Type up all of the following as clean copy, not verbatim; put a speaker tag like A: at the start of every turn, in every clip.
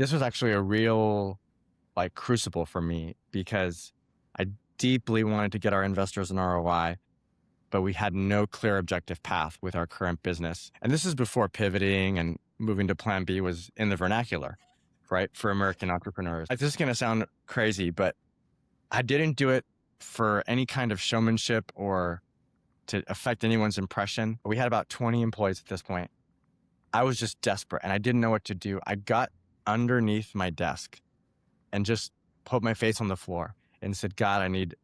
A: this was actually a real like crucible for me because I deeply wanted to get our investors an ROI, but we had no clear objective path with our current business. And this is before pivoting and moving to plan B was in the vernacular, right? For American entrepreneurs. This is going to sound crazy, but I didn't do it for any kind of showmanship or to affect anyone's impression. We had about 20 employees at this point. I was just desperate and I didn't know what to do. I got underneath my desk and just put my face on the floor and said, God, I need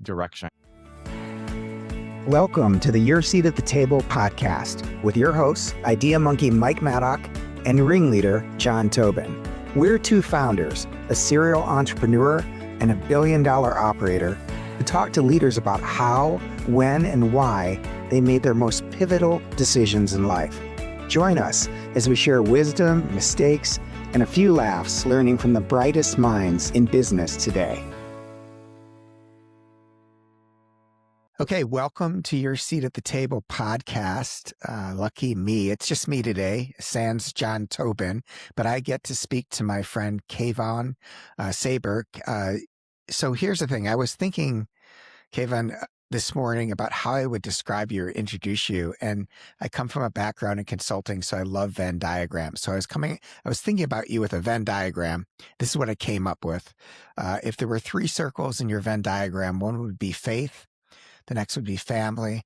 A: direction.
B: Welcome to the Your Seat at the Table podcast with your hosts, Idea Monkey Mike Maddock and ringleader John Tobin. We're two founders, a serial entrepreneur and a billion-dollar operator, who talk to leaders about how, when, and why they made their most pivotal decisions in life. Join us as we share wisdom, mistakes, and a few laughs learning from the brightest minds in business today. Okay, welcome to Your Seat at the Table podcast. Lucky me, it's just me today, sans John Tobin, but I get to speak to my friend Kevon Saber. So here's the thing. I was thinking, Kevon, this morning about how I would describe you or introduce you. And I come from a background in consulting, so I love Venn diagrams. So I was thinking about you with a Venn diagram. This is what I came up with. If there were 3 circles in your Venn diagram, one would be faith, the next would be family,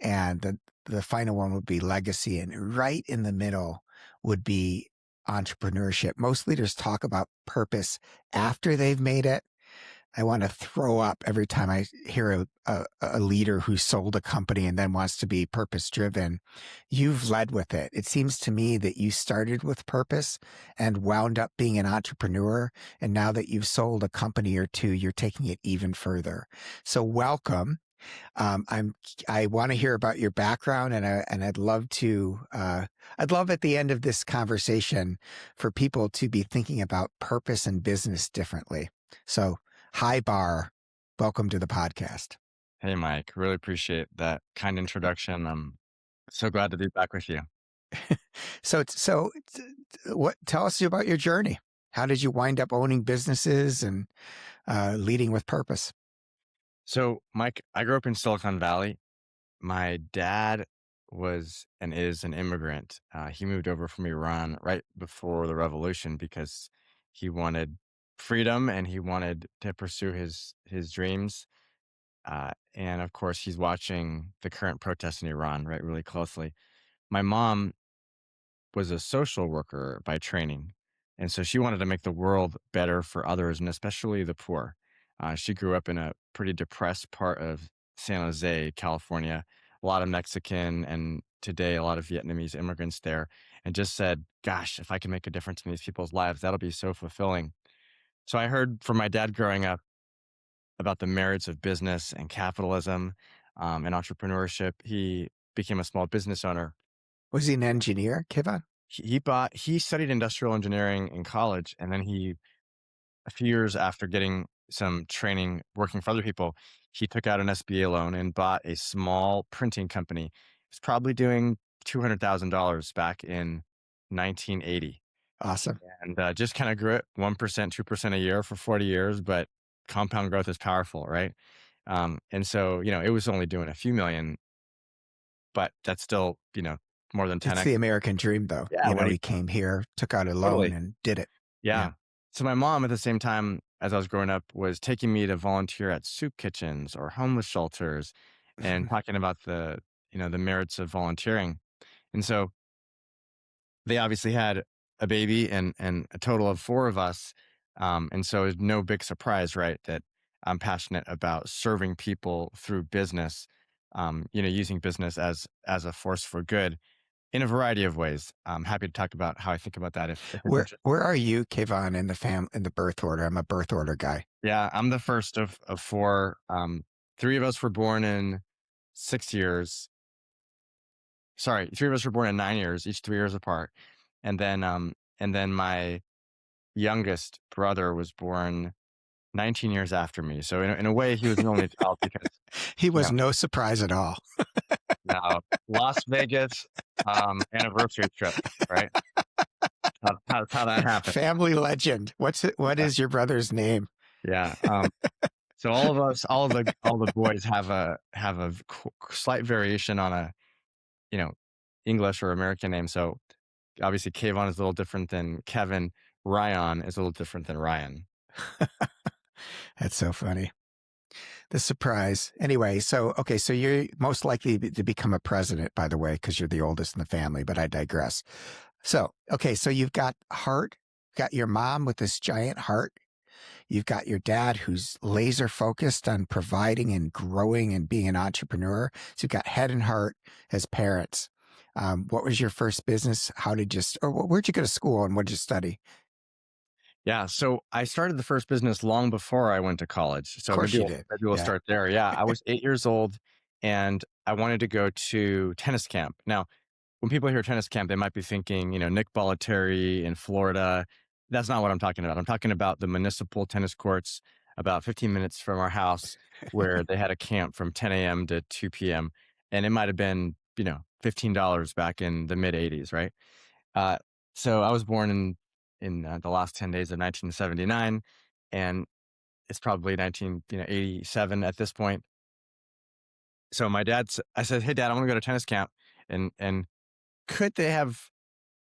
B: and the final one would be legacy. And right in the middle would be entrepreneurship. Most leaders talk about purpose after they've made it. I want to throw up every time I hear a leader who sold a company and then wants to be purpose-driven. You've led with it. It seems to me that you started with purpose and wound up being an entrepreneur. And now that you've sold a company or two, you're taking it even further. So welcome. I want to hear about your background, and I'd love at the end of this conversation for people to be thinking about purpose and business differently. So hi, bar. Welcome to the podcast.
A: Hey, Mike. Really appreciate that kind introduction. I'm so glad to be back with you.
B: So tell us about your journey. How did you wind up owning businesses and leading with purpose?
A: So, Mike, I grew up in Silicon Valley. My dad was and is an immigrant. He moved over from Iran right before the revolution because he wanted freedom and he wanted to pursue his dreams. And of course, he's watching the current protests in Iran, right, really closely. My mom was a social worker by training. And so she wanted to make the world better for others and especially the poor. She grew up in a pretty depressed part of San Jose, California, a lot of Mexican and today a lot of Vietnamese immigrants there, and just said, gosh, if I can make a difference in these people's lives, that'll be so fulfilling. So I heard from my dad growing up about the merits of business and capitalism and entrepreneurship. He became a small business owner.
B: Was he an engineer, Kevon?
A: He studied industrial engineering in college, and then a few years after getting some training working for other people, he took out an SBA loan and bought a small printing company. He was probably doing $200,000 back in 1980.
B: Awesome.
A: And just kind of grew it 1%, 2% a year for 40 years, but compound growth is powerful, right? And so, it was only doing a few million, but that's still, more than 10x.
B: It's the American dream, though.
A: Yeah,
B: He came here, took out a loan, and did it.
A: Yeah. So my mom, at the same time, as I was growing up, was taking me to volunteer at soup kitchens or homeless shelters and talking about the merits of volunteering. And so they obviously had a baby and a total of 4 of us. And so it's no big surprise, right, that I'm passionate about serving people through business, using business as a force for good in a variety of ways. I'm happy to talk about how I think about that. If
B: Where are you, Kevon, in the birth order? I'm a birth order guy.
A: Yeah, I'm the first of 4. 3 of us were born in 6 years. Sorry, 3 of us were born in 9 years, each 3 years apart. And then my youngest brother was born 19 years after me. So in a way, he was an only child because
B: he was no surprise at all.
A: Now, Las Vegas, anniversary trip, right? That's how that happened.
B: Family legend. What
A: Yeah.
B: is your brother's name?
A: Yeah. So all of us, all the boys have a slight variation on a, you know, English or American name. So obviously Kayvon is a little different than Kevin. Ryan is a little different than Ryan.
B: That's so funny. The surprise. Anyway, so okay, so you're most likely to become a president, by the way, because you're the oldest in the family, but I digress. So, okay, so you've got heart, got your mom with this giant heart. You've got your dad who's laser focused on providing and growing and being an entrepreneur. So you've got head and heart as parents. What was your first business? How did you, or where'd you go to school and what did you study?
A: Yeah, so I started the first business long before I went to college.
B: Of
A: So
B: course you did.
A: maybe we'll
B: Yeah.
A: start there. Yeah, I was 8 years old and I wanted to go to tennis camp. Now, when people hear tennis camp, they might be thinking, Nick Bollettieri in Florida. That's not what I'm talking about. I'm talking about the municipal tennis courts about 15 minutes from our house where they had a camp from 10 a.m. to 2 p.m. And it might have been, $15 back in the mid 80s, right? Uh, so I was born in the last 10 days of 1979, and it's probably 1987 at this point. So I said, "Hey, Dad, I want to go to tennis camp," and could they have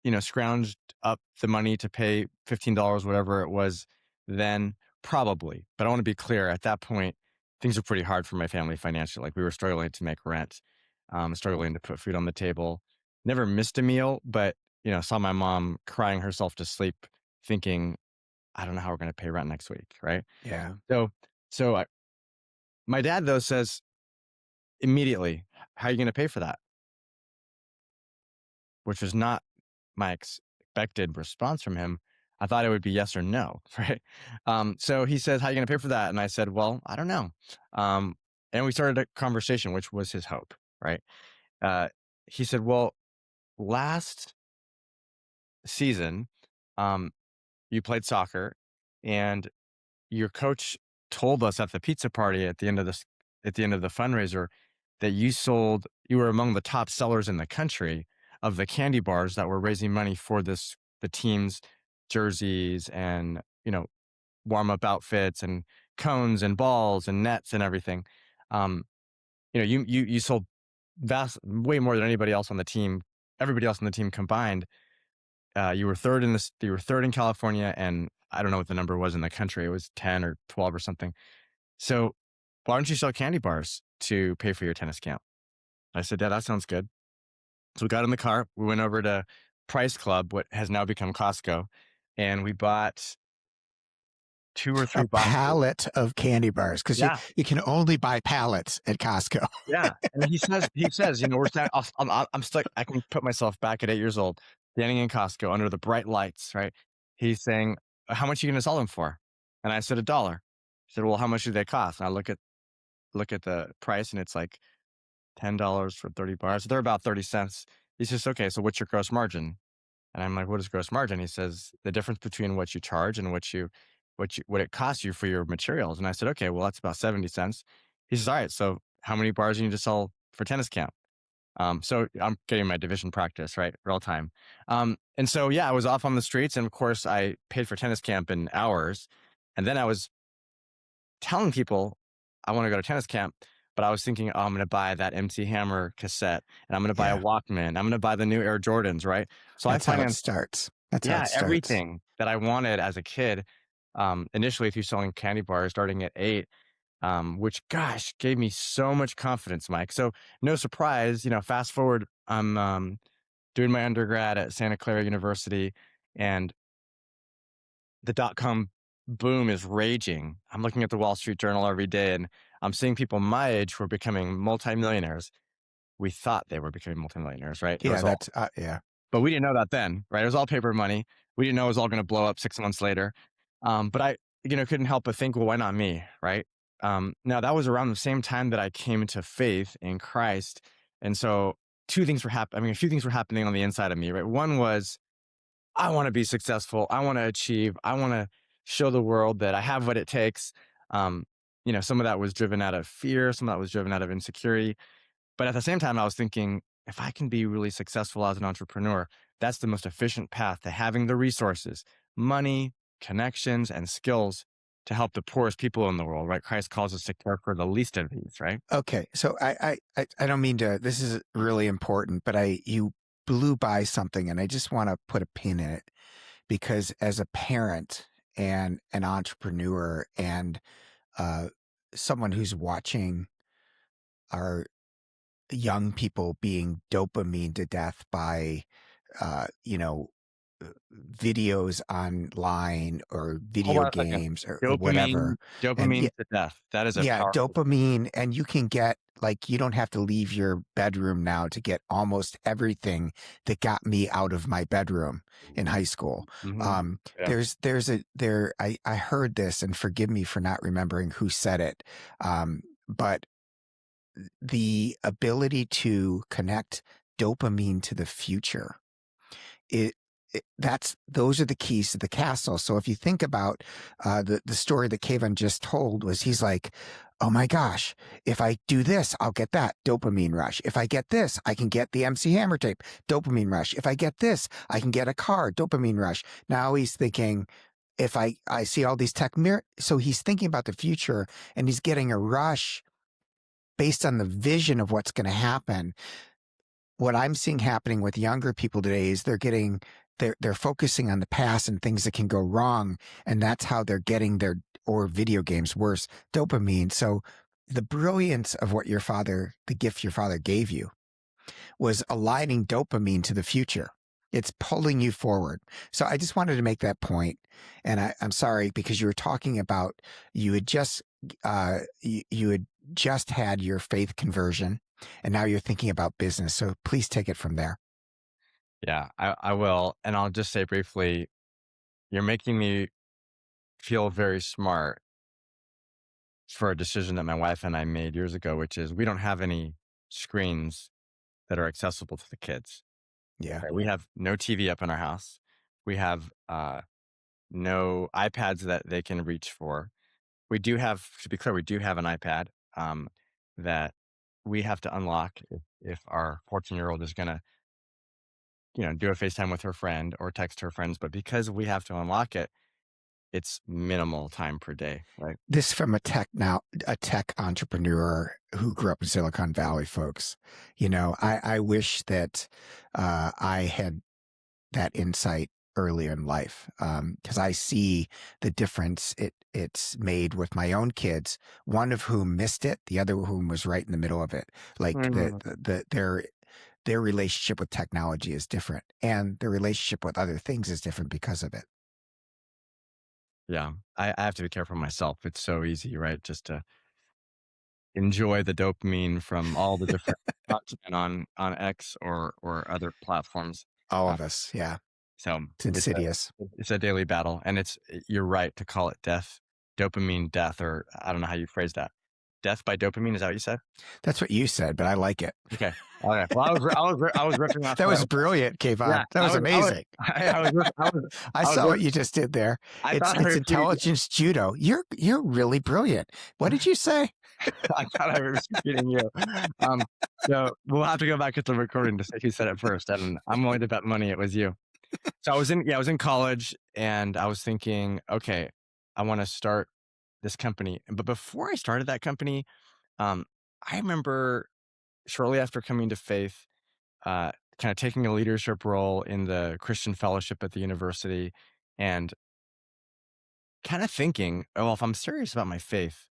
A: scrounged up the money to pay $15, whatever it was then? Probably. But I want to be clear, at that point, things were pretty hard for my family financially. Like we were struggling to make rent, struggling to put food on the table. Never missed a meal, but saw my mom crying herself to sleep, thinking, I don't know how we're going to pay rent next week, right?
B: Yeah.
A: So, so my dad though says immediately, "How are you going to pay for that?" Which was not my expected response from him. I thought it would be yes or no, right? So he says, "How are you going to pay for that?" And I said, "Well, I don't know." Um, and we started a conversation, which was his hope, right? Uh, he said, "Well, last season, um, you played soccer, and your coach told us at the pizza party at the end of the fundraiser that you were among the top sellers in the country of the candy bars that were raising money for the team's jerseys and warm up outfits and cones and balls and nets and everything. um you sold vast way more than anybody else on the team, everybody else on the team combined. You were third in California, and I don't know what the number was in the country. It was 10 or 12 or something. So why don't you sell candy bars to pay for your tennis camp? I said, "Dad, that sounds good." So we got in the car. We went over to Price Club, what has now become Costco, and we bought two or
B: A
A: three boxes.
B: pallet of candy bars because you,
A: Yeah,
B: you can only buy pallets at Costco.
A: yeah. And he says, we're standing. I'm stuck. I can put myself back at 8 years old, standing in Costco under the bright lights. Right? He's saying, "How much are you going to sell them for?" And I said, $1. He said, "Well, how much do they cost?" And I look at the price, and it's like $10 for 30 bars. They're about 30 cents. He says, "Okay, so what's your gross margin?" And I'm like, "What is gross margin?" He says, "The difference between what you charge and what it costs you for your materials." And I said, "Okay, well, that's about 70 cents." He says, "All right, so how many bars you need to sell for tennis camp?" So I'm getting my division practice, right? Real time. And so, yeah, I was off on the streets. And of course, I paid for tennis camp in hours. And then I was telling people I want to go to tennis camp, but I was thinking, oh, I'm going to buy that MC Hammer cassette and I'm going to buy a
B: Yeah.
A: Walkman. I'm going to buy the new Air Jordans, right? So I
B: That's how it
A: financed,
B: starts. That's how
A: yeah,
B: it starts.
A: everything that I wanted as a kid. Initially through selling candy bars starting at 8, which, gosh, gave me so much confidence, Mike. So no surprise, fast forward, I'm doing my undergrad at Santa Clara University, and the dot com boom is raging. I'm looking at the Wall Street Journal every day, and I'm seeing people my age who are becoming multimillionaires. We thought they were becoming multimillionaires, right? It
B: Yeah,
A: was all,
B: that's yeah.
A: but we didn't know that then, right? It was all paper money. We didn't know it was all going to blow up 6 months later. But I, couldn't help but think, well, why not me, right? Now that was around the same time that I came to faith in Christ, and so two things were happening. I mean, a few things were happening on the inside of me, right? One was I want to be successful. I want to achieve. I want to show the world that I have what it takes. Um, some of that was driven out of fear. Some of that was driven out of insecurity. But at the same time, I was thinking, if I can be really successful as an entrepreneur, that's the most efficient path to having the resources, money, connections, and skills to help the poorest people in the world, right? Christ calls us to care for the least of these, right?
B: Okay, so I don't mean to. This is really important, but you blew by something, and I just want to put a pin in it because as a parent and an entrepreneur and uh, someone who's watching our young people being dopamine to death by you know videos online or
A: Hold
B: video
A: on a second.
B: games or whatever.
A: Dopamine,
B: And
A: dopamine to death. That is a
B: yeah,
A: powerful.
B: dopamine, and you can get like you don't have to leave your bedroom now to get almost everything that got me out of my bedroom in high school.
A: Mhm. Yeah.
B: I heard this, and forgive me for not remembering who said it, but the ability to connect dopamine to the future, it, that's those are the keys to the castle. So if you think about the story that Kevin just told, was he's like, oh my gosh, if I do this, I'll get that dopamine rush. If I get this, I can get the MC Hammer tape, dopamine rush. If I get this, I can get a car, dopamine rush. Now he's thinking, if I see all these so he's thinking about the future, and he's getting a rush based on the vision of what's going to happen. What I'm seeing happening with younger people today is they're focusing on the past and things that can go wrong, and that's how they're getting their, or video games worse, dopamine. So the brilliance of the gift your father gave you, was aligning dopamine to the future. It's pulling you forward. So I just wanted to make that point. And I'm sorry, because you were talking about, you had just you had just had your faith conversion, and now you're thinking about business. So please take it from there.
A: Yeah, I will. And I'll just say briefly, you're making me feel very smart for a decision that my wife and I made years ago, which is we don't have any screens that are accessible to the kids.
B: Yeah.
A: Right? We have no TV up in our house. We have no iPads that they can reach for. We do have, to be clear, we do have an iPad that we have to unlock if our 14-year-old is going to, do a FaceTime with her friend or text her friends. But because we have to unlock it, it's minimal time per day, right?
B: This from a tech entrepreneur who grew up in Silicon Valley, folks. I wish that I had that insight earlier in life, because I see the difference it's made with my own kids. One of whom missed it, the other whom was right in the middle of it. Like
A: Mm.
B: their relationship with technology is different, and their relationship with other things is different because of it.
A: Yeah, I have to be careful myself. It's so easy, right? Just to enjoy the dopamine from all the different content on X or other platforms.
B: All
A: Uh,
B: of us, yeah,
A: so
B: it's
A: it's a
B: insidious.
A: it's a daily battle, and you're right to call it death, dopamine death, or I don't know how you phrase that. Death by dopamine, is that what you said?
B: That's what you said, but I like it.
A: Okay. Okay. Well, I was ripping off
B: That
A: what.
B: was brilliant,
A: Yeah,
B: Kayvon. That was amazing. I
A: I was
B: saw
A: rip
B: what you just did there.
A: I
B: It's
A: thought I
B: it's
A: repeated
B: intelligence judo. You're really brilliant. What did you say?
A: I thought I was repeating you. Um, so we'll have to go back at the recording to see who said it first, and I'm willing to bet money it was you. So I was in college, and I was thinking, "Okay, I wanna start this company." But before I started that company, um, I remember shortly after coming to faith, kinda taking a leadership role in the Christian fellowship at the university, and kinda thinking, "Oh, well, if I'm serious about my faith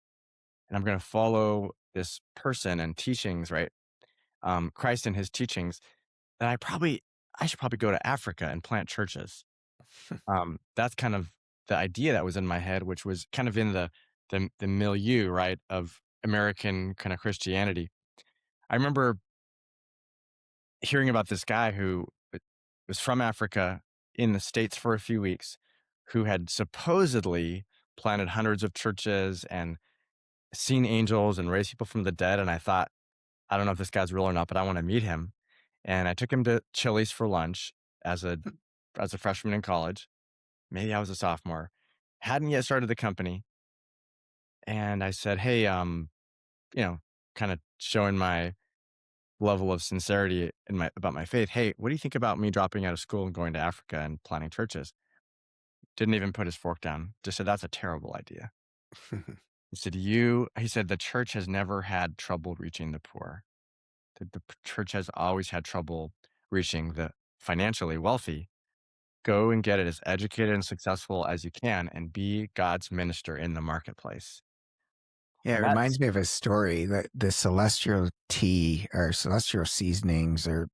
A: and I'm gonna follow this person and teachings, right, Christ and his teachings, then I should probably go to Africa and plant churches." That's kind of the idea that was in my head, which was kind of in the milieu, right, of American kind of Christianity. I remember hearing about this guy who was from Africa in the States for a few weeks, who had supposedly planted hundreds of churches and seen angels and raised people from the dead. And I thought, I don't know if this guy's real or not, but I want to meet him. And I took him to Chili's for lunch as a as a freshman in college. Maybe I was a sophomore. Hadn't yet started the company. And I said, "Hey, you know, kind of showing my level of sincerity in my about my faith. Hey, what do you think about me dropping out of school and going to Africa and planting churches? Didn't even put his fork down. Just said, that's a terrible idea. He said, the church has never had trouble reaching the poor. The church has always had trouble reaching the financially wealthy. Go and get it as educated and successful as you can and be God's minister in the marketplace.
B: Yeah, it
A: And that's
B: reminds me of a story that the celestial tea or celestial seasonings, or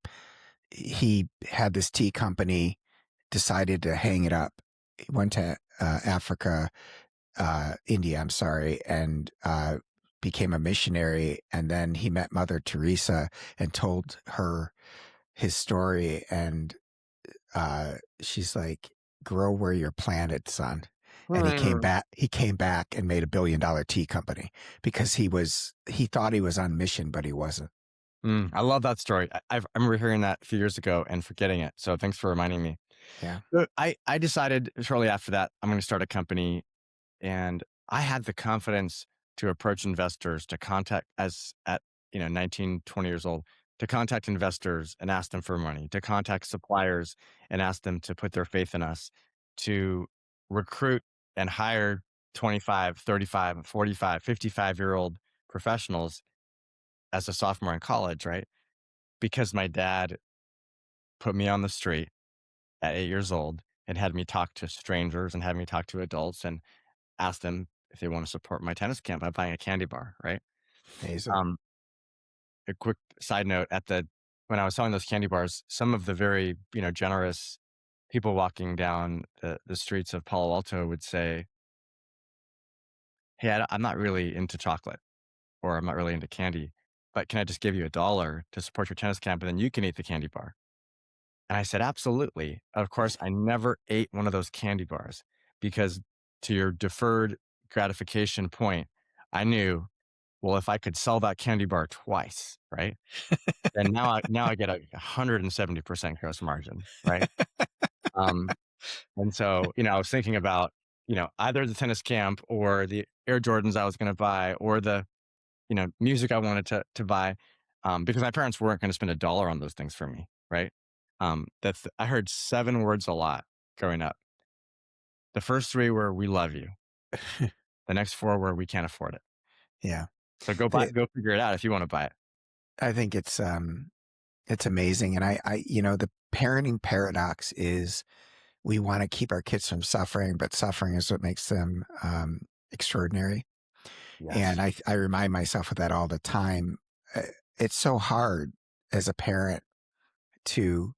B: he had this tea company, decided to hang it up. He went to Africa, India, I'm sorry, and became a missionary. And then he met Mother Teresa and told her his story. And she's like, grow where you're planted, son. And
A: mm,
B: he came back and made $1 billion tea company because he thought he was on mission, but he wasn't.
A: I love that story. I remember hearing that a few years ago and forgetting it. So thanks for reminding me.
B: Yeah.
A: I decided shortly after that, I'm going to start a company. And I had the confidence to approach investors, to contact as at 19, 20 years old, to contact investors and ask them for money, to contact suppliers and ask them to put their faith in us, to recruit and hire 25, 35, 45, 55-year-old professionals as a sophomore in college, right? Because my dad put me on the street at 8 years old and had me talk to strangers and had me talk to adults and ask them if they want to support my tennis camp by buying a candy bar, right?
B: Amazing.
A: Um, a quick side note, when I was selling those candy bars, some of the very, generous people walking down the streets of Palo Alto would say, "Hey, I'm not really into chocolate or I'm not really into candy, but can I just give you $1 to support your tennis camp and then you can eat the candy bar?" And I said, "Absolutely." Of course, I never ate one of those candy bars because, to your deferred gratification point, I knew, well, if I could sell that candy bar twice, right? Then now I get a 170% gross margin, right? Um, and so, I was thinking about, either the tennis camp or the Air Jordans I was gonna buy or the, music I wanted to buy, because my parents weren't gonna spend $1 on those things for me, right? I heard 7 words a lot growing up. The first 3 were, "We love you." The next 4 were, "We can't afford it."
B: Yeah.
A: So
B: The,
A: go figure it out if you wanna buy it.
B: I think it's amazing. And the parenting paradox is we want to keep our kids from suffering, but suffering is what makes them extraordinary. And
A: Yes.
B: I remind myself of that all the time. Uh, It's so hard as a parent to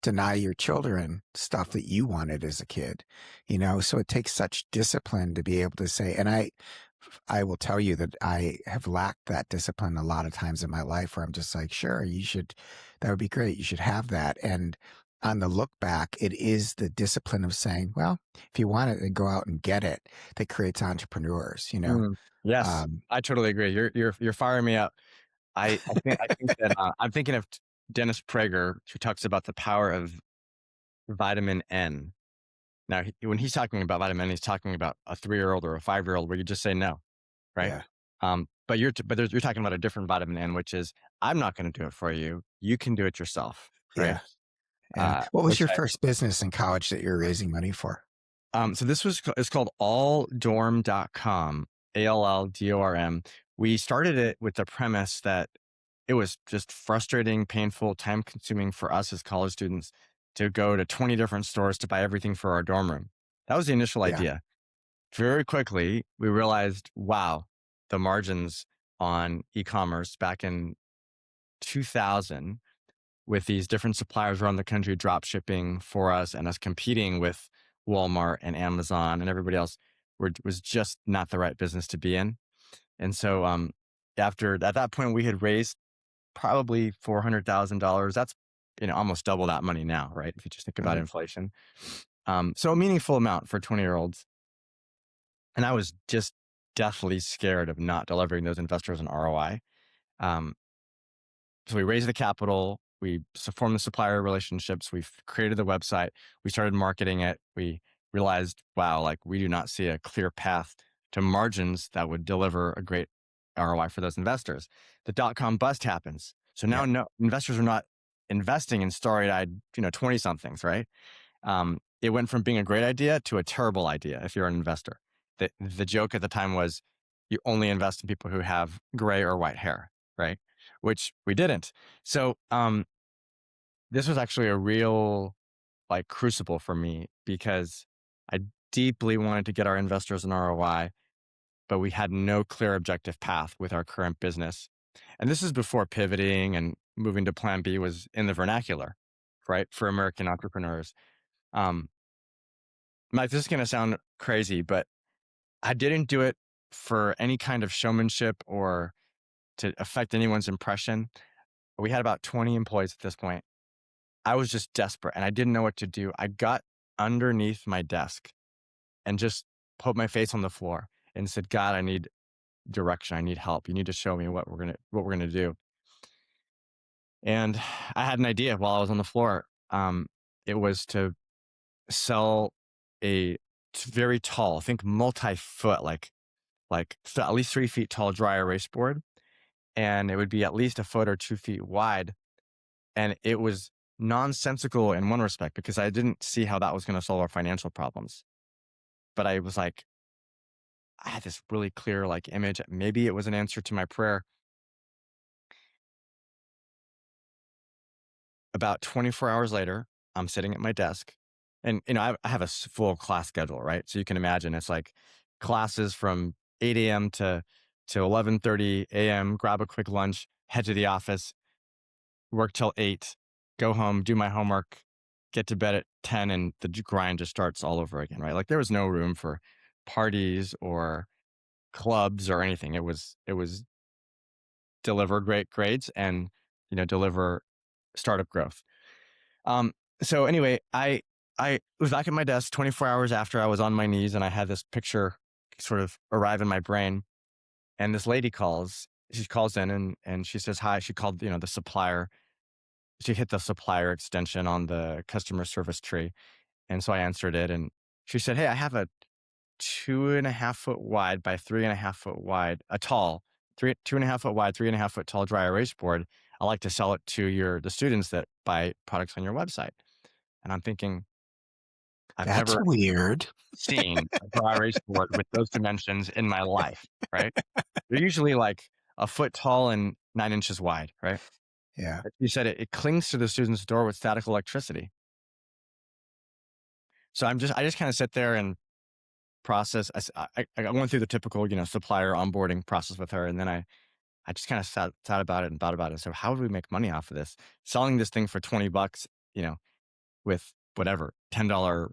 B: deny your children stuff that you wanted as a kid, so it takes such discipline to be able to say, and I will tell you that I have lacked that discipline a lot of times in my life where I'm just like, sure, that would be great. You should have that. And on the look back, it is the discipline of saying, well, if you want it, then go out and get it, that creates entrepreneurs.
A: Yes,
B: Um,
A: I totally agree. You're firing me up. I think that, I'm thinking of Dennis Prager, who talks about the power of vitamin N. Now, when he's talking about vitamin N, he's talking about a 3-year-old or a 5-year-old where you just say no, right?
B: yeah,
A: You're talking about a different vitamin N, which is, I'm not gonna do it for you. You can do it yourself, right?
B: yeah. Yeah. What was
A: Which
B: your first business in college that you were raising money for?
A: So it's called alldorm.com, ALLDORM. We started it with the premise that it was just frustrating, painful, time consuming for us as college students to go to 20 different stores to buy everything for our dorm room. That was the initial
B: Yeah.
A: idea. Very quickly, we realized, wow, the margins on e-commerce back in 2000 with these different suppliers around the country drop shipping for us and us competing with Walmart and Amazon and everybody else was just not the right business to be in. And so, after at that point, we had raised probably $400,000. That's, almost double that money now, right? If you just think about
B: Mhm.
A: inflation. So a meaningful amount for 20-year-olds. And I was just deathly scared of not delivering those investors an ROI. Um, So we raised the capital, we formed the supplier relationships, we've created the website, we started marketing it. We realized, wow, like we do not see a clear path to margins that would deliver a great ROI for those investors. The dot com bust happens. So
B: Yeah.
A: now no investors are not investing in starry-eyed, 20 somethings, right? It went from being a great idea to a terrible idea if you're an investor. The joke at the time was you only invest in people who have gray or white hair, right? Which we didn't. So this was actually a real like crucible for me because I deeply wanted to get our investors an ROI, but we had no clear objective path with our current business. And this is before pivoting and moving to plan B was in the vernacular, right? For American entrepreneurs. Um, Mike, this is going to sound crazy, but I didn't do it for any kind of showmanship or to affect anyone's impression. We had about 20 employees at this point. I was just desperate and I didn't know what to do. I got underneath my desk and just put my face on the floor and said, God, I need direction. I need help. You need to show me what we're gonna do. And I had an idea while I was on the floor. It was to sell a very tall, think multi-foot, at least 3 feet tall dry erase board, and it would be at least a foot or 2 feet wide. And it was nonsensical in one respect because I didn't see how that was going to solve our financial problems. But I was like, I had this really clear like image. Maybe it was an answer to my prayer. About 24 hours later, I'm sitting at my desk, and I have a full class schedule, right? So you can imagine it's like classes from 8 a.m. to 11:30 a.m. Grab a quick lunch, head to the office, work till 8, go home, do my homework, get to bed at 10, and the grind just starts all over again, right? Like there was no room for parties or clubs or anything. It was deliver great grades and deliver startup growth. Um, so anyway, I was back at my desk 24 hours after I was on my knees, and I had this picture sort of arrive in my brain. And this lady calls. She calls in and she says hi. She called the supplier. She hit the supplier extension on the customer service tree, and so I answered it. And she said, "Hey, I have a 2.5 foot wide by 3.5 foot wide, a tall 2.5 foot wide, 3.5 foot tall dry erase board. I like to sell it to the students that buy products on your website." And I'm thinking, I've
B: That's
A: never
B: weird.
A: seen a dry erase board with those dimensions in my life, right? They're usually like a foot tall and 9 inches wide, right?
B: Yeah.
A: But you said it clings to the student's door with static electricity. So I just kind of sit there and process. I went through the typical, supplier onboarding process with her. And then I just kind of sat about it and thought about it. So how would we make money off of this? Selling this thing for 20 bucks, with whatever, $10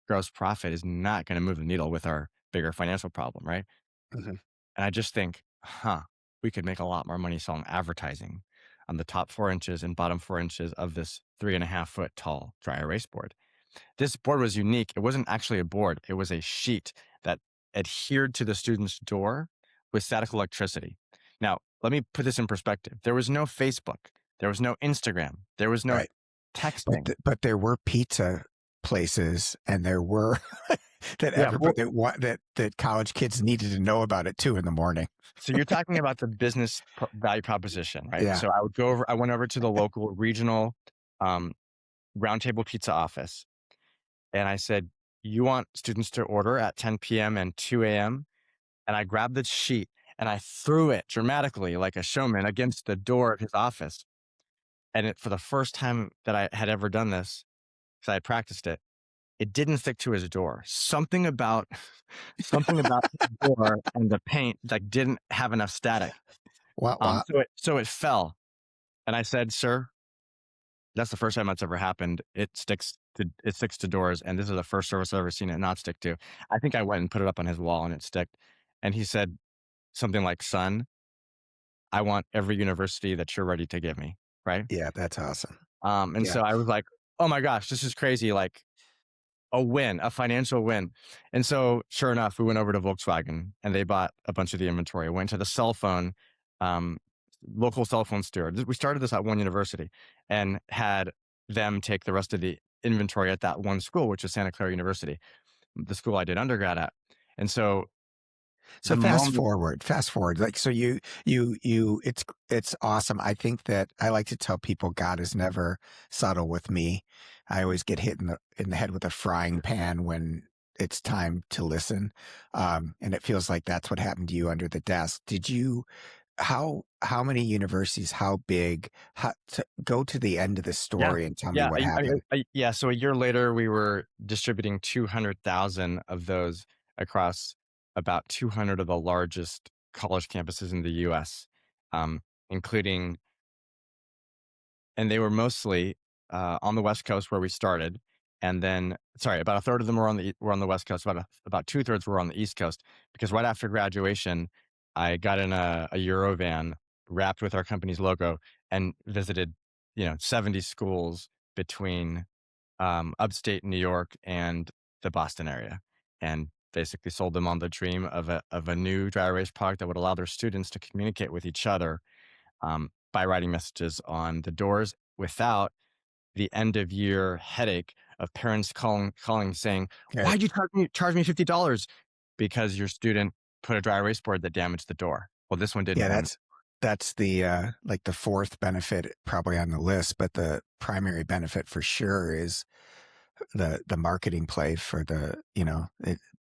A: gross profit is not going to move the needle with our bigger financial problem, right?
B: Mhm.
A: And I just think, we could make a lot more money selling advertising on the top 4 inches and bottom 4 inches of this 3.5 foot tall dry erase board. This board was unique. It wasn't actually a board. It was a sheet that adhered to the student's door with static electricity. Now, let me put this in perspective. There was no Facebook. There was no Instagram. There was no
B: Right.
A: texting.
B: But there were pizza places, and there were that
A: Yeah.
B: everybody that college kids needed to know about it too in the morning.
A: So you're talking about the business value proposition, right?
B: Yeah.
A: So I went over to the local regional um, roundtable pizza office and I said, you want students to order at 10 p.m. and 2 a.m.? And I grabbed the sheet and I threw it dramatically like a showman against the door of his office. And for the first time that I had ever done this, because I had practiced it, it didn't stick to his door. Something about his door and the paint like didn't have enough static.
B: Wow. Wow.
A: So it fell, and I said, "Sir, that's the first time that's ever happened. It sticks to doors, and this is the first service I've ever seen it not stick to." I think I went and put it up on his wall, and it stuck. And he said something like, "Son, I want every university that you're ready to give me." Right?
B: Yeah, that's awesome.
A: And
B: Yeah.
A: so I was like, "Oh my gosh, this is crazy! Like a win, a financial win." And so, sure enough, we went over to Volkswagen and they bought a bunch of the inventory. Went to the cell phone, um, local cell phone store. We started this at one university and had them take the rest of the inventory at that one school, which is Santa Clara University, the school I did undergrad at. And so
B: So
A: the moment.
B: fast forward. Like, so it's awesome. I think that I like to tell people God is never subtle with me. I always get hit in the head with a frying pan when it's time to listen. And it feels like that's what happened to you under the desk. Did you, how many universities, how big, go to the end of the
A: Yeah.
B: story and tell me
A: Yeah,
B: what happened?
A: yeah, so a year later, we were distributing 200,000 of those across about 200 of the largest college campuses in the US, including, and they were mostly, on the West Coast where we started, and then sorry, about a third of them were on the West Coast, about two-thirds were on the East Coast, because right after graduation, I got in a Eurovan wrapped with our company's logo and visited, 70 schools between, upstate New York and the Boston area, and basically sold them on the dream of a new dry erase product that would allow their students to communicate with each other, by writing messages on the doors without the end of year headache of parents calling saying,
B: Okay.
A: "Why'd you charge me $50 because your student put a dry erase board that damaged the door?" Well, this one didn't
B: Yeah,
A: damage.
B: that's the like the fourth benefit probably on the list, but the primary benefit for sure is the marketing play for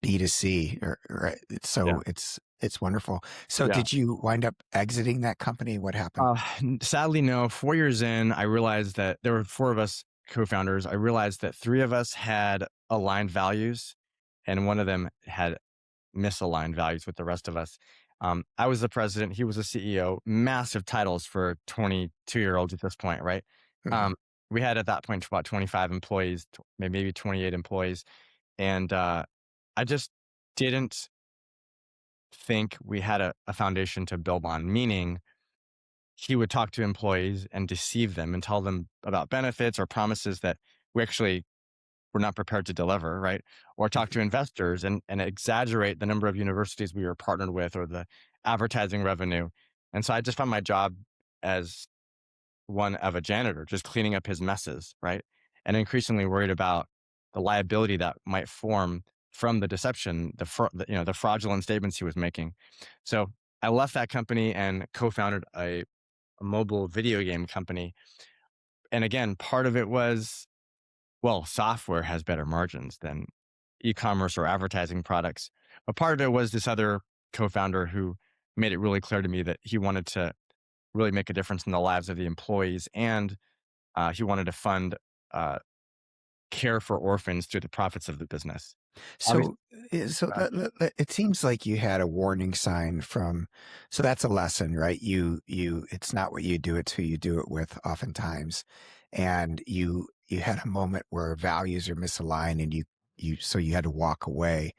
B: B2C, right?
A: Yeah,
B: So it's wonderful. So
A: yeah.
B: did you wind up exiting that company? What happened?
A: Sadly, no. 4 years in, I realized that there were four of us co-founders. I realized that three of us had aligned values, and one of them had misaligned values with the rest of us. I was the president, he was the CEO, massive titles for 22-year-olds at this point, right?
B: Mhm.
A: Um, we had at that point about 25 employees, maybe 28 employees. And I just didn't think we had a foundation to build on, meaning he would talk to employees and deceive them and tell them about benefits or promises that we actually were not prepared to deliver, right? Or talk to investors and exaggerate the number of universities we were partnered with or the advertising revenue. And so I just found my job as one of a janitor, just cleaning up his messes, right? And increasingly worried about the liability that might form from the deception, the fraudulent statements he was making. So I left that company and co-founded a mobile video game company. And again, part of it was, well, software has better margins than e-commerce or advertising products. But part of it was this other co-founder who made it really clear to me that he wanted to really make a difference in the lives of the employees, and he wanted to fund uh, care for orphans through the profits of the business. Obviously,
B: So, it seems like you had a warning sign from. So that's a lesson, right? It's not what you do; it's who you do it with, oftentimes. And you had a moment where values are misaligned, and so you had to walk away.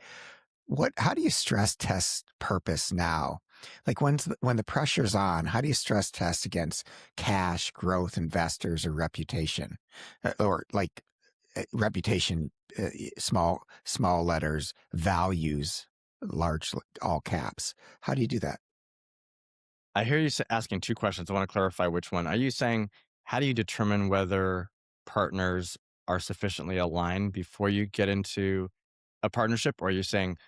B: How do you stress test purpose now? Like when the pressure's on, how do you stress test against cash, growth, investors, or reputation? Or like reputation, small letters, values, large, all caps. How do you do that?
A: I hear you asking two questions. I want to clarify which one. Are you saying, how do you determine whether partners are sufficiently aligned before you get into a partnership? Or are you saying,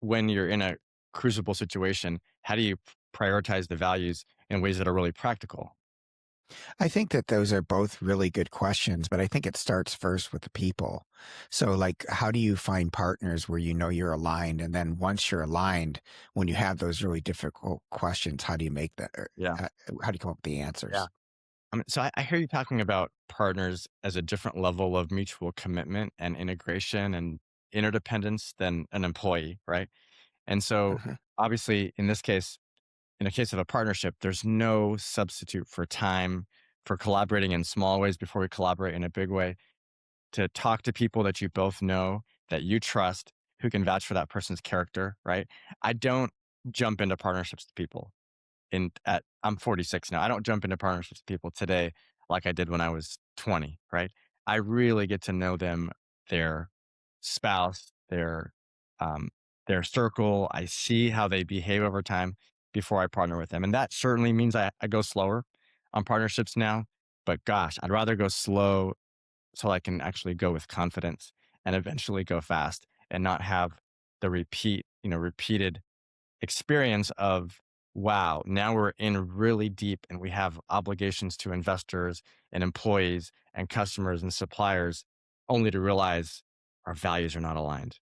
A: when you're in a crucible situation, how do you prioritize the values in ways that are really practical?
B: I think that those are both really good questions, but I think it starts first with the people. So, like, how do you find partners where you know you're aligned? And then once you're aligned, when you have those really difficult questions, how do you make that?
A: Yeah.
B: How do you come up with the
A: Yeah.
B: answers?
A: I hear you talking about partners as a different level of mutual commitment and integration and interdependence than an employee, right? And so,
B: Uh-huh.
A: obviously, in a case of a partnership, there's no substitute for time, for collaborating in small ways before we collaborate in a big way, to talk to people that you both know, that you trust, who can vouch for that person's character, right? I don't jump into partnerships with people I'm 46 now. I don't jump into partnerships with people today like I did when I was 20, right? I really get to know them, their spouse, um, their circle. I see how they behave over time before I partner with them. And that certainly means I go slower on partnerships now. But gosh, I'd rather go slow so I can actually go with confidence and eventually go fast and not have the repeated experience of, wow, now we're in really deep and we have obligations to investors and employees and customers and suppliers, only to realize our values are not aligned.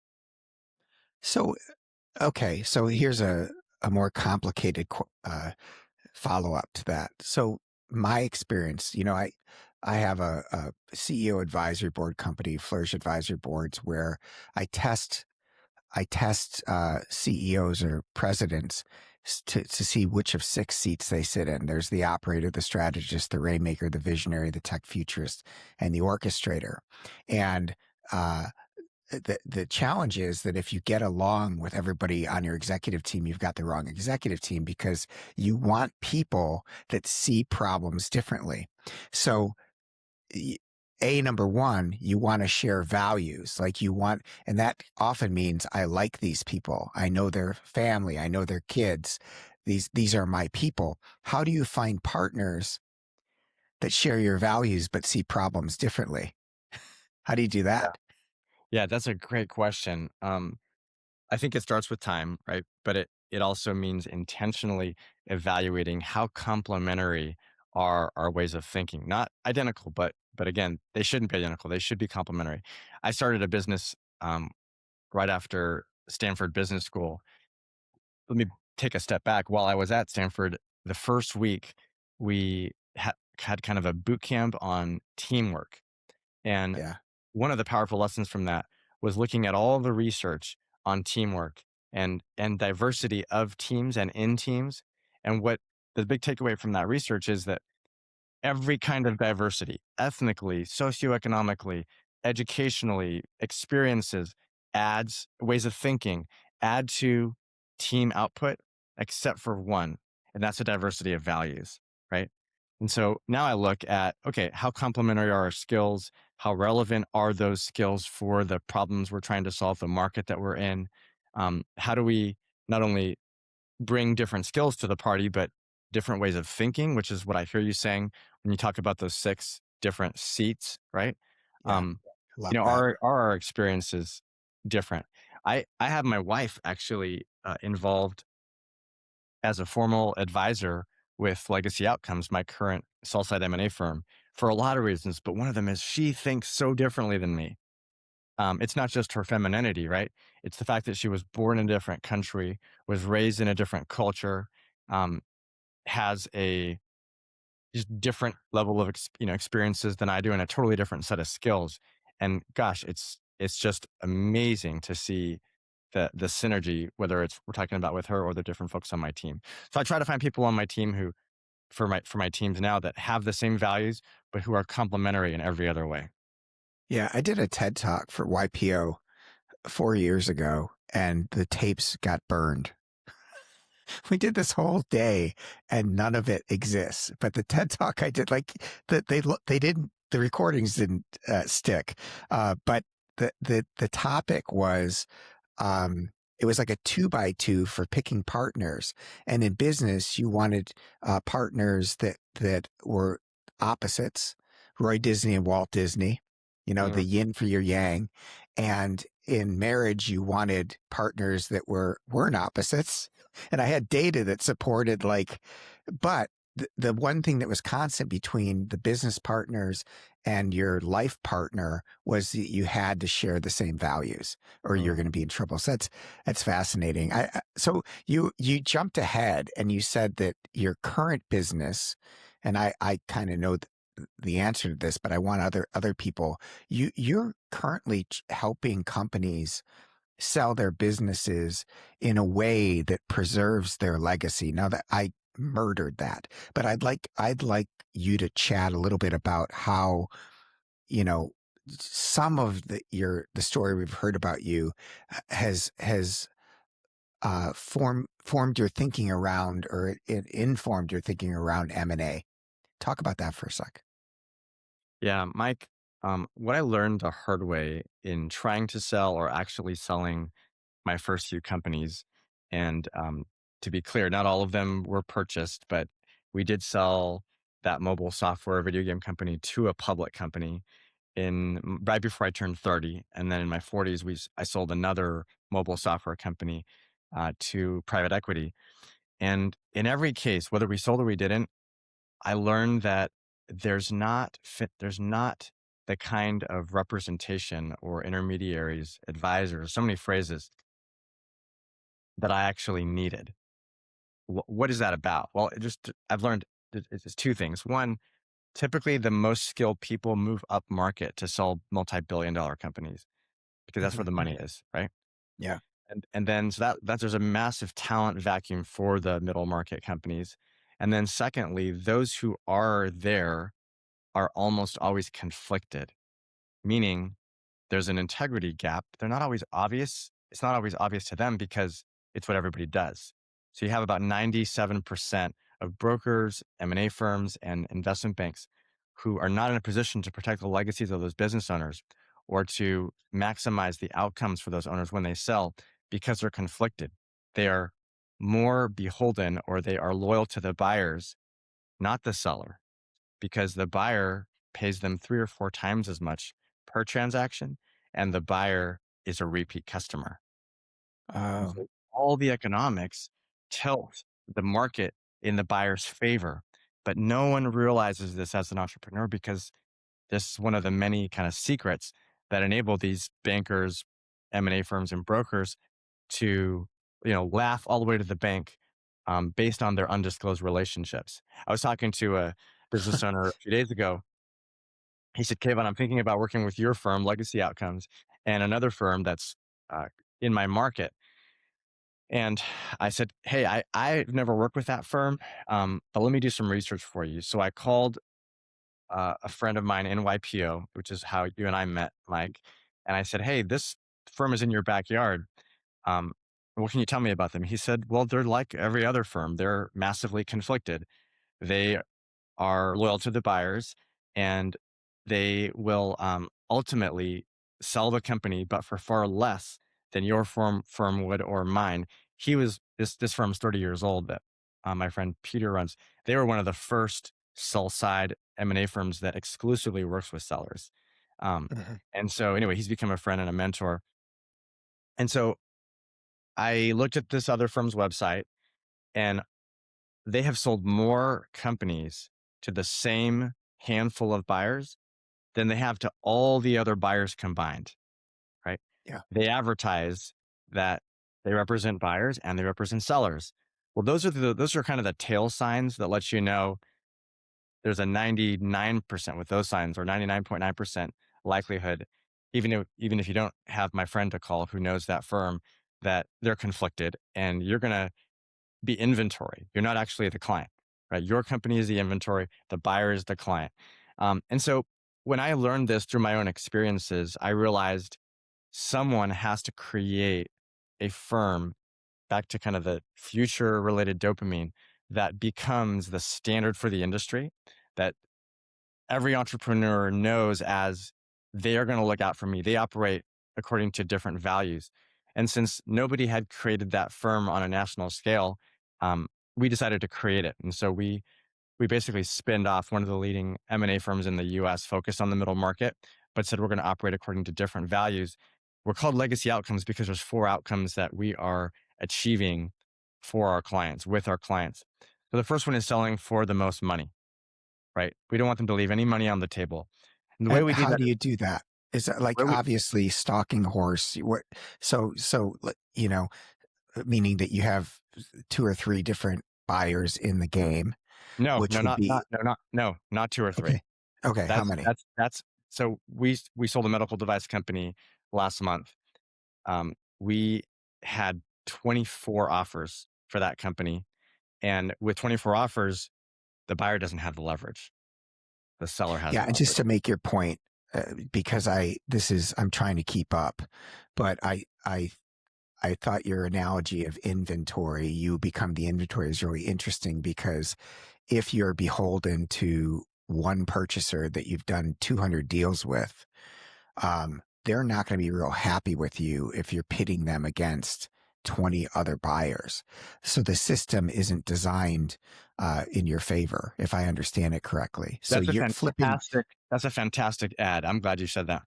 B: So, okay, so here's a more complicated follow up to that. So, my experience, I have a CEO advisory board company, Flourish Advisory Boards, where I test CEOs or presidents to see which of six seats they sit in. There's the operator, the strategist, the rainmaker, the visionary, the tech futurist, and the orchestrator. And uh, the challenge is that if you get along with everybody on your executive team, you've got the wrong executive team because you want people that see problems differently. So number one, you want to share values. And that often means I like these people. I know their family. I know their kids. These are my people. How do you find partners that share your values but see problems differently? How do you do
A: Yeah.
B: that?
A: Yeah, that's a great question. I think it starts with time, right? But it also means intentionally evaluating how complementary are our ways of thinking. Not identical, but again, they shouldn't be identical. They should be complementary. I started a business right after Stanford Business School. Let me take a step back. While I was at Stanford, the first week we had kind of a boot camp on teamwork. And
B: Yeah.
A: one of the powerful lessons from that was looking at all the research on teamwork and diversity of teams and in teams. And what the big takeaway from that research is that every kind of diversity, ethnically, socioeconomically, educationally, experiences, adds ways of thinking, add to team output, except for one, and that's the diversity of values, right? And so now I look at, okay, how complementary are our skills? How relevant are those skills for the problems we're trying to solve, the market that we're in? How do we not only bring different skills to the party, but different ways of thinking, which is what I hear you saying when you talk about those six different seats, right?
B: Yeah.
A: Um,
B: Love that.
A: are our experiences different? I have my wife actually involved as a formal advisor with Legacy Outcomes, my current sell side M&A firm, for a lot of reasons. But one of them is she thinks so differently than me. It's not just her femininity, right? It's the fact that she was born in a different country, was raised in a different culture, um, has a just different level of experiences than I do, and a totally different set of skills. And gosh, it's just amazing to see the synergy, whether it's we're talking about with her or the different folks on my team. So I try to find people on my team who, for my teams now, that have the same values, but who are complementary in every other way.
B: Yeah. I did a TED talk for YPO 4 years ago, and the tapes got burned. We did this whole day and none of it exists. But the TED talk I did, like they didn't, the recordings didn't stick. But the topic was, it was like a 2x2 for picking partners. And in business, you wanted partners that were opposites, Roy Disney and Walt Disney, the
A: Mm.
B: yin for your yang. And in marriage, you wanted partners that weren't opposites. And I had data that supported but the one thing that was constant between the business partners and your life partner was that you had to share the same values or you're
A: Mm.
B: going to be in trouble. So that's fascinating. So you jumped ahead and you said that your current business, and I kind of know the answer to this, but I want other people. You're currently helping companies sell their businesses in a way that preserves their legacy. Now that I murdered that, but I'd like you to chat a little bit about how, you know, some of the story we've heard about you has formed your thinking around, or it informed your thinking around M&A. Talk about that for a sec.
A: Yeah, Mike, what I learned the hard way in trying to sell or actually selling my first few companies, and to be clear, not all of them were purchased, but we did sell that mobile software video game company to a public company right before I turned 30. And then in my 40s, I sold another mobile software company. to private equity. And in every case, whether we sold or we didn't, I learned that there's not the kind of representation or intermediaries, advisors, so many phrases that I actually needed. What is that about? Well, I've learned it's two things. One, typically the most skilled people move up market to sell multi-billion dollar companies because that's where
B: Mhm.
A: the money is, right?
B: Yeah.
A: And then so that there's a massive talent vacuum for the middle market companies. And then secondly, those who are there are almost always conflicted, meaning there's an integrity gap. They're not always obvious. It's not always obvious to them because it's what everybody does. So you have about 97% of brokers, M&A firms, and investment banks who are not in a position to protect the legacies of those business owners or to maximize the outcomes for those owners when they sell because they're conflicted. They are more beholden or they are loyal to the buyers, not the seller, because the buyer pays them 3 or 4 times as much per transaction, and the buyer is a repeat customer. And
B: Oh,
A: so all the economics tilt the market in the buyer's favor, but no one realizes this as an entrepreneur because this is one of the many kind of secrets that enable these bankers, M&A firms, and brokers to, laugh all the way to the bank, based on their undisclosed relationships. I was talking to a business owner a few days ago. He said, Kevin, I'm thinking about working with your firm, Legacy Outcomes, and another firm that's in my market. And I said, hey, I've never worked with that firm, but let me do some research for you. So I called a friend of mine in YPO, which is how you and I met, Mike. And I said, hey, this firm is in your backyard. Um, what can you tell me about them? He said, well, they're like every other firm. They're massively conflicted. They are loyal to the buyers and they will ultimately sell the company, but for far less than your firm would or mine. This firm's 30 years old that my friend Peter runs. They were one of the first sell side M&A firms that exclusively works with sellers. Um,
B: mhm.
A: and so anyway, he's become a friend and a mentor. And so I looked at this other firm's website and they have sold more companies to the same handful of buyers than they have to all the other buyers combined, right?
B: Yeah.
A: They advertise that they represent buyers and they represent sellers. Well, those are kind of the tail signs that let you know there's a 99% with those signs or 99.9% likelihood, even if you don't have my friend to call who knows that firm, that they're conflicted and you're going to be inventory. You're not actually the client, right? Your company is the inventory, the buyer is the client. And so when I learned this through my own experiences, I realized someone has to create a firm, back to kind of the future related dopamine, that becomes the standard for the industry, that every entrepreneur knows as they are going to look out for me. They operate according to different values. And since nobody had created that firm on a national scale, um, we decided to create it. And so we basically spinned off one of the leading M&A firms in the US focused on the middle market, but said we're going to operate according to different values. We're called Legacy Outcomes because there's 4 outcomes that we are achieving for our clients, with our clients. So the first one is selling for the most money, right? We don't want them to leave any money on the table. And the way
B: And
A: we do
B: how
A: that
B: do
A: is
B: you do that? Is that like
A: where we
B: obviously stalking horse? What? Meaning that you have 2 or 3 different buyers in the game,
A: no,
B: which
A: no,
B: would be
A: not 2 or 3.
B: okay. Okay, how many?
A: That's so we sold a medical device company last month. We had 24 offers for that company. And with 24 offers, the buyer doesn't have the leverage. The seller has
B: Yeah,
A: the
B: and just
A: leverage.
B: to make your point, because I'm trying to keep up, but I thought your analogy of inventory, you become the inventory, is really interesting because if you're beholden to one purchaser that you've done 200 deals with, they're not going to be real happy with you if you're pitting them against 20 other buyers. So the system isn't designed in your favor, if I understand it correctly. So you're flipping.
A: That's a fantastic ad. I'm glad you said that.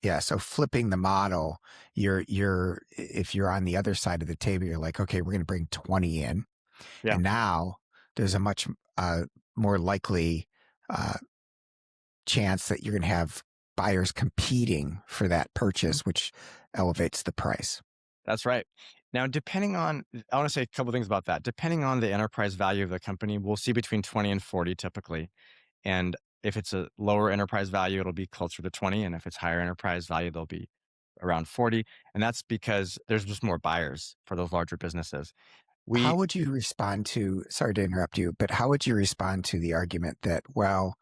B: Yeah, so flipping the model, if you're on the other side of the table, you're like, okay, we're going to bring 20 in,
A: Yeah,
B: and now there's a much uh, more likely uh, chance that you're going to have buyers competing for that
A: mhm,
B: purchase, which elevates the price.
A: that's right. Now, depending on, I want to say a couple things about that. Depending on the enterprise value of the company, we'll see between 20 and 40 typically. And if it's a lower enterprise value, it'll be closer to 20. And if it's higher enterprise value, they'll be around 40. And that's because there's just more buyers for those larger businesses.
B: How
A: We,
B: would you respond to, sorry to interrupt you, but how would you respond to the argument that, well,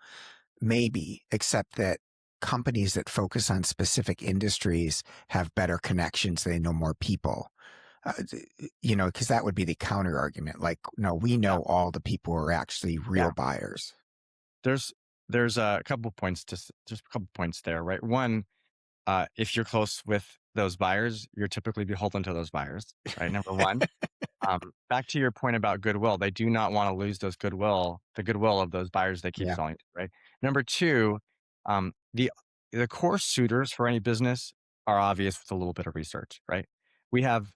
B: maybe, except that companies that focus on specific industries have better connections, they know more people? Because that would be the counter argument. Like, no, we
A: yeah,
B: know all the people who are actually
A: yeah.
B: real buyers.
A: There's, there's a couple points just a couple points there, right? One, if you're close with those buyers, you're typically beholden to those buyers, right? Number one. Back to your point about goodwill, they do not want to lose the goodwill of those buyers they keep
B: Yeah.
A: selling to, right? Number two, um, the the core suitors for any business are obvious with a little bit of research, right? We have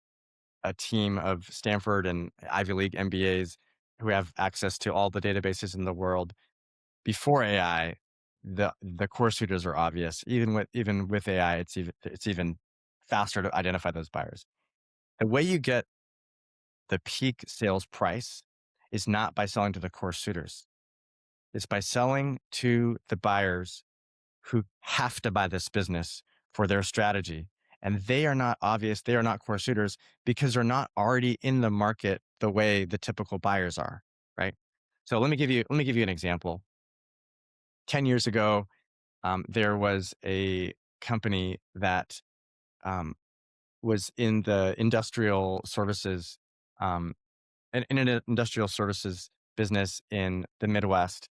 A: a team of Stanford and Ivy League MBAs who have access to all the databases in the world. Before AI, the core suitors are obvious. Even with AI, it's even faster to identify those buyers. The way you get the peak sales price is not by selling to the core suitors. It's by selling to the buyers who have to buy this business for their strategy. And they are not obvious, they are not core suitors because they're not already in the market the way the typical buyers are, right? So let me give you an example. 10 years ago, there was a company that um, was in the industrial services um, in an industrial services business in the Midwest,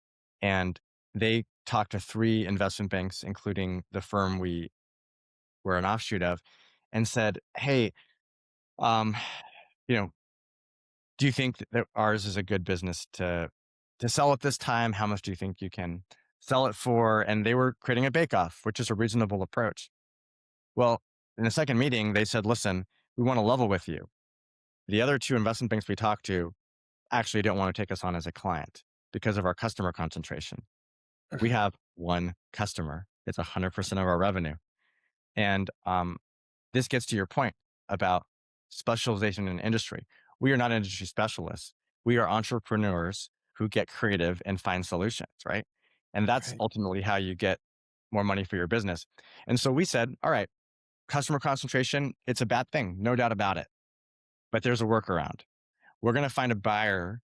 A: and they talked to three investment banks, including the firm we were an offshoot of, and said, "Hey, um, you know, do you think that ours is a good business to sell at this time? How much do you think you can sell it for?" And they were creating a bake-off, which is a reasonable approach. Well, in the second meeting, they said, "Listen, we want to level with you. The other two investment banks we talked to actually don't want to take us on as a client because of our customer concentration. We
B: Mhm.
A: have one customer. It's 100% of our revenue. And this gets to your point about specialization in industry. We are not industry specialists. We are entrepreneurs who get creative and find solutions, right? And that's
B: Right.
A: ultimately how you get more money for your business. And so we said, all right, customer concentration, it's a bad thing, no doubt about it. But there's a workaround. We're going to find a buyer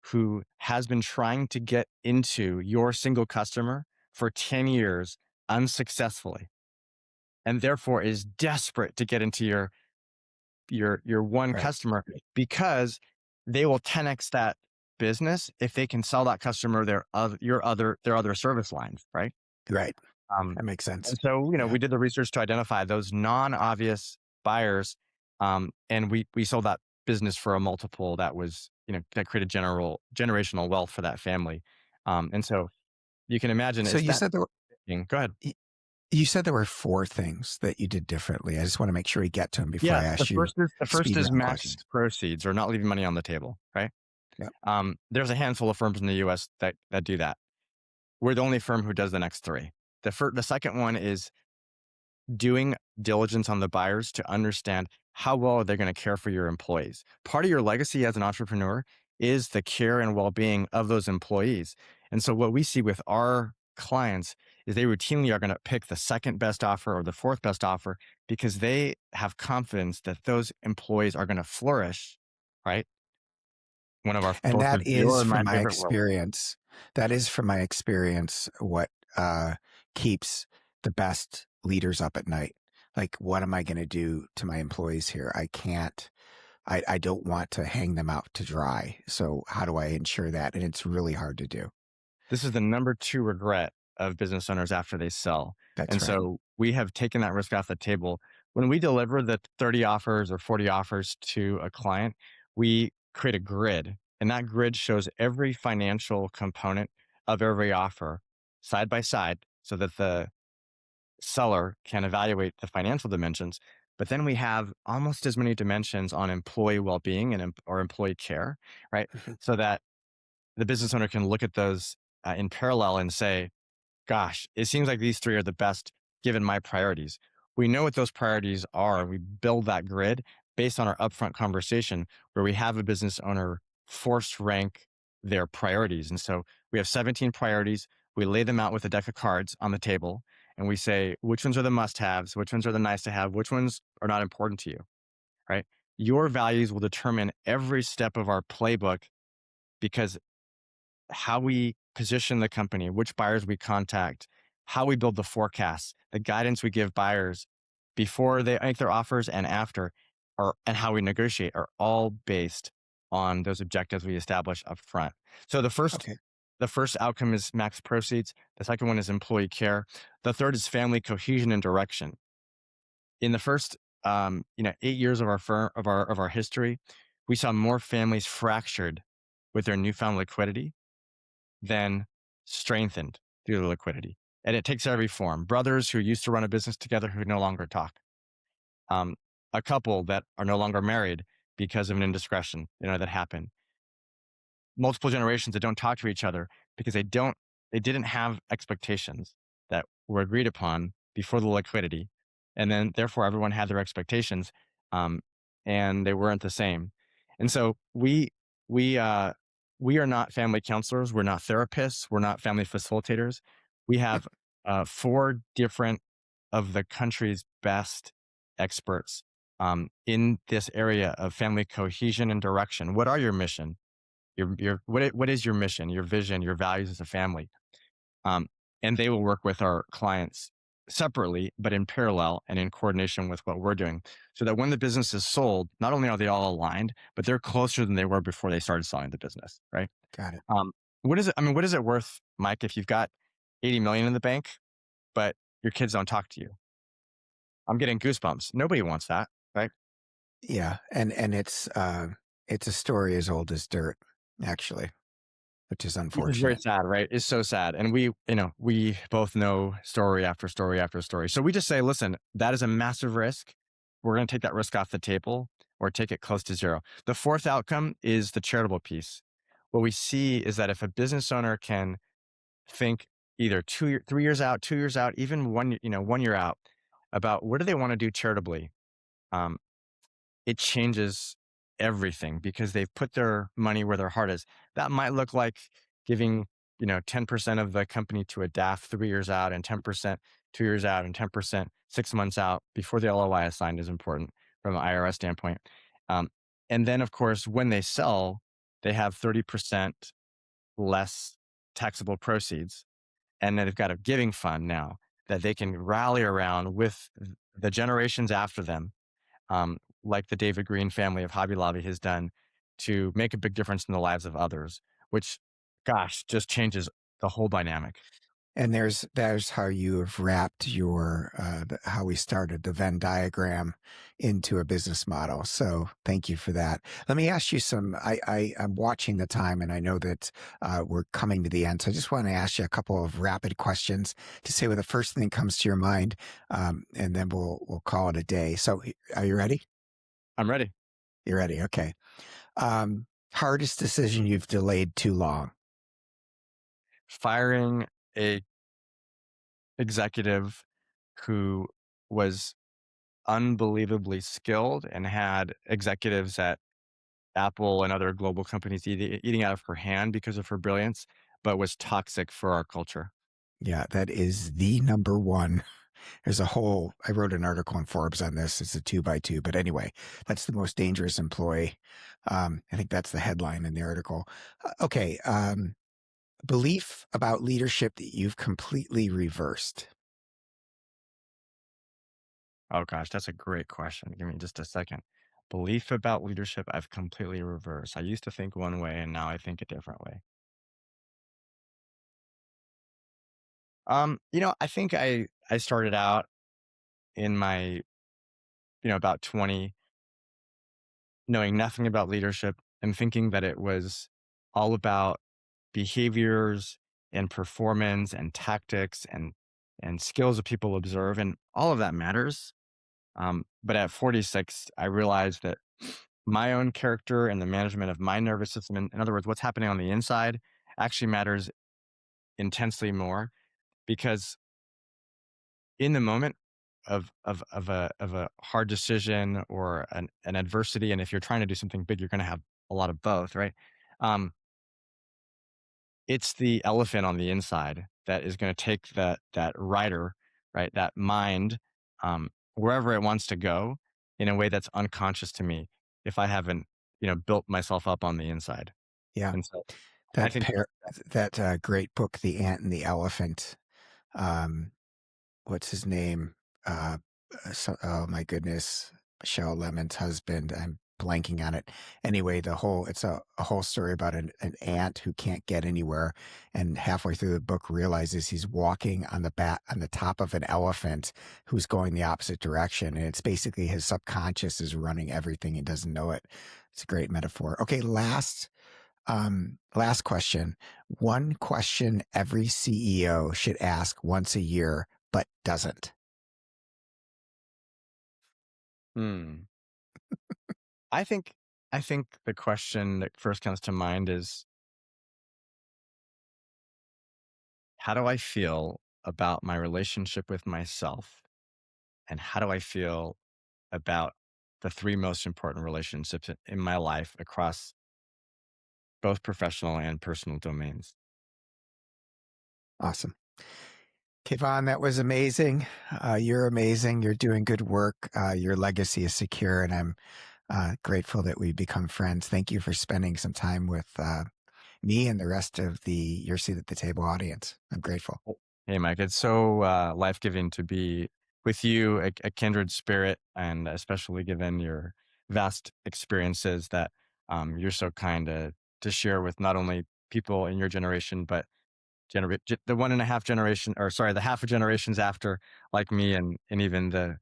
A: who has been trying to get into your single customer for 10 years unsuccessfully and therefore is desperate to get into your one
B: Right.
A: customer because they will 10x that business if they can sell that customer their other service lines, right?
B: Right.
A: Um,
B: That makes sense.
A: and so,
B: Yeah.
A: we did the research to identify those non-obvious buyers, and we sold that business for a multiple that was, that created generational wealth for that family. And so you can imagine
B: So
A: it's
B: you
A: that
B: said there were,
A: thing. Go ahead.
B: y- you said there were four things that you did differently. I just want to make sure we get to them before I
A: Yeah, the
B: ask you
A: first is the first
B: speed
A: is
B: round
A: max
B: questions.
A: proceeds or not leaving money on the table, right?
B: Yep.
A: There's a handful of firms in the U.S. that do that. We're the only firm who does the next three. The second one is doing diligence on the buyers to understand how well are they going to care for your employees. Part of your legacy as an entrepreneur is the care and well-being of those employees. And so what we see with our clients is they routinely are going to pick the second best offer or the fourth best offer because they have confidence that those employees are going to flourish, right? One of our
B: And
A: both
B: that
A: of your
B: is
A: and
B: from
A: my
B: my
A: favorite worlds.
B: experience. That is from my experience what keeps the best leaders up at night. Like, what am I going to do to my employees here? I can't. I don't want to hang them out to dry. So how do I ensure that? And it's really hard to do.
A: This is the number two regret of business owners after they sell. And
B: That's right.
A: so we have taken that risk off the table. When we deliver the 30 offers or 40 offers to a client, we create a grid, and that grid shows every financial component of every offer side by side so that the seller can evaluate the financial dimensions, but then we have almost as many dimensions on employee well-being and or employee care, right?
B: Mhm.
A: So that the business owner can look at those in parallel and say, gosh, it seems like these three are the best given my priorities. We know what those priorities are. We build that grid based on our upfront conversation where we have a business owner force rank their priorities. And so we have 17 priorities. We lay them out with a deck of cards on the table and we say, which ones are the must haves? Which ones are the nice to have? Which ones are not important to you? Right? Your values will determine every step of our playbook because how we position the company, which buyers we contact, how we build the forecasts, the guidance we give buyers before they make their offers and after, and how we negotiate are all based on those objectives we establish up front. So
B: Okay.
A: the first outcome is max proceeds. The second one is employee care. The third is family cohesion and direction. In the first 8 years of our firm of our history, we saw more families fractured with their newfound liquidity then strengthened through the liquidity. And it takes every form. Brothers who used to run a business together who no longer talk. Um, a couple that are no longer married because of an indiscretion, that happened. Multiple generations that don't talk to each other because they didn't have expectations that were agreed upon before the liquidity. And then therefore everyone had their expectations um, and they weren't the same. And so we we are not family counselors, we're not therapists, we're not family facilitators. We have four different of the country's best experts in this area of family cohesion and direction. What are your mission? What is your mission, your vision, your values as a family? Um, and they will work with our clients separately, but in parallel and in coordination with what we're doing, so that when the business is sold, not only are they all aligned, but they're closer than they were before they started selling the business. Right?
B: Got it.
A: What is it? I mean, what is it worth, Mike, if you've got 80 million in the bank, but your kids don't talk to you? I'm getting goosebumps. Nobody wants that, right?
B: Yeah, and it's a story as old as dirt, actually, which is
A: It's very
B: unfortunate.
A: sad, right? It's so sad. And we both know story after story after story. So we just say, listen, that is a massive risk. We're going to take that risk off the table or take it close to zero. The fourth outcome is the charitable piece. What we see is that if a business owner can think either 3 years out, 2 years out, even 1 year out about what do they want to do charitably, um, it changes everything because they've put their money where their heart is. That might look like giving, 10% of the company to a DAF 3 years out and 10% 2 years out and 10% 6 months out before the LOI is signed is important from an IRS standpoint. Um, and then, of course, when they sell, they have 30% less taxable proceeds. And then they've got a giving fund now that they can rally around with the generations after them like the David Green family of Hobby Lobby has done to make a big difference in the lives of others, which, gosh, just changes the whole dynamic.
B: And there's how you have wrapped your how we started the Venn diagram into a business model. So thank you for that. Let me ask you some. I'm watching the time, and I know that we're coming to the end. So I just want to ask you a couple of rapid questions to say what the first thing that comes to your mind, and then we'll call it a day. So are you ready?
A: I'm ready.
B: You're ready. Okay. Hardest decision you've delayed too long.
A: Firing a executive who was unbelievably skilled and had executives at Apple and other global companies eating out of her hand because of her brilliance, but was toxic for our culture.
B: Yeah, that is the number one. There's a whole, I wrote an article in Forbes on this. It's a 2x2. But anyway, that's the most dangerous employee. I think that's the headline in the article. Okay. Belief about leadership that you've completely reversed.
A: Oh gosh, that's a great question. Give me just a second. Belief about leadership, I've completely reversed. I used to think one way and now I think a different way. I think I started out in my, about 20, knowing nothing about leadership and thinking that it was all about behaviors and performance and tactics and and skills that people observe, and all of that matters. But at 46, I realized that my own character and the management of my nervous system, in other words, what's happening on the inside, actually matters intensely more because in the moment of a hard decision or an adversity, and if you're trying to do something big, you're going to have a lot of both, right? Um, it's the elephant on the inside that is going to take that rider, right, that mind, wherever it wants to go in a way that's unconscious to me if I haven't, built myself up on the inside.
B: Yeah.
A: And so I
B: That
A: think
B: pair, that great book, The Ant and the Elephant. Um, what's his name? Oh my goodness, Michelle Lemon's husband. I'm blanking on it. Anyway, it's a whole story about an ant who can't get anywhere, and halfway through the book realizes he's walking on the top of an elephant who's going the opposite direction, and it's basically his subconscious is running everything and doesn't know it. It's a great metaphor. Okay, last question. One question every CEO should ask once a year, but doesn't.
A: hmm, I think I think the question that first comes to mind is, how do I feel about my relationship with myself? And how do I feel about the three most important relationships in my life across both professional and personal domains?
B: Awesome. Kevon, that was amazing. You're amazing. You're doing good work. Your legacy is secure, and I'm grateful that we become friends. Thank you for spending some time with me and the rest of the Your Seat at the Table audience. I'm grateful.
A: Hey, Mike, it's so life giving to be with you, a kindred spirit, and especially given your vast experiences that you're so kind to share with not only people in your generation, but the one and a half generation, or sorry, the half of generations after, like me, and even the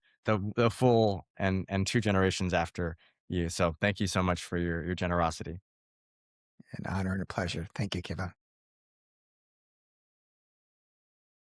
A: full and two generations after you. So thank you so much for your generosity.
B: An honor and a pleasure. Thank you, Kevon.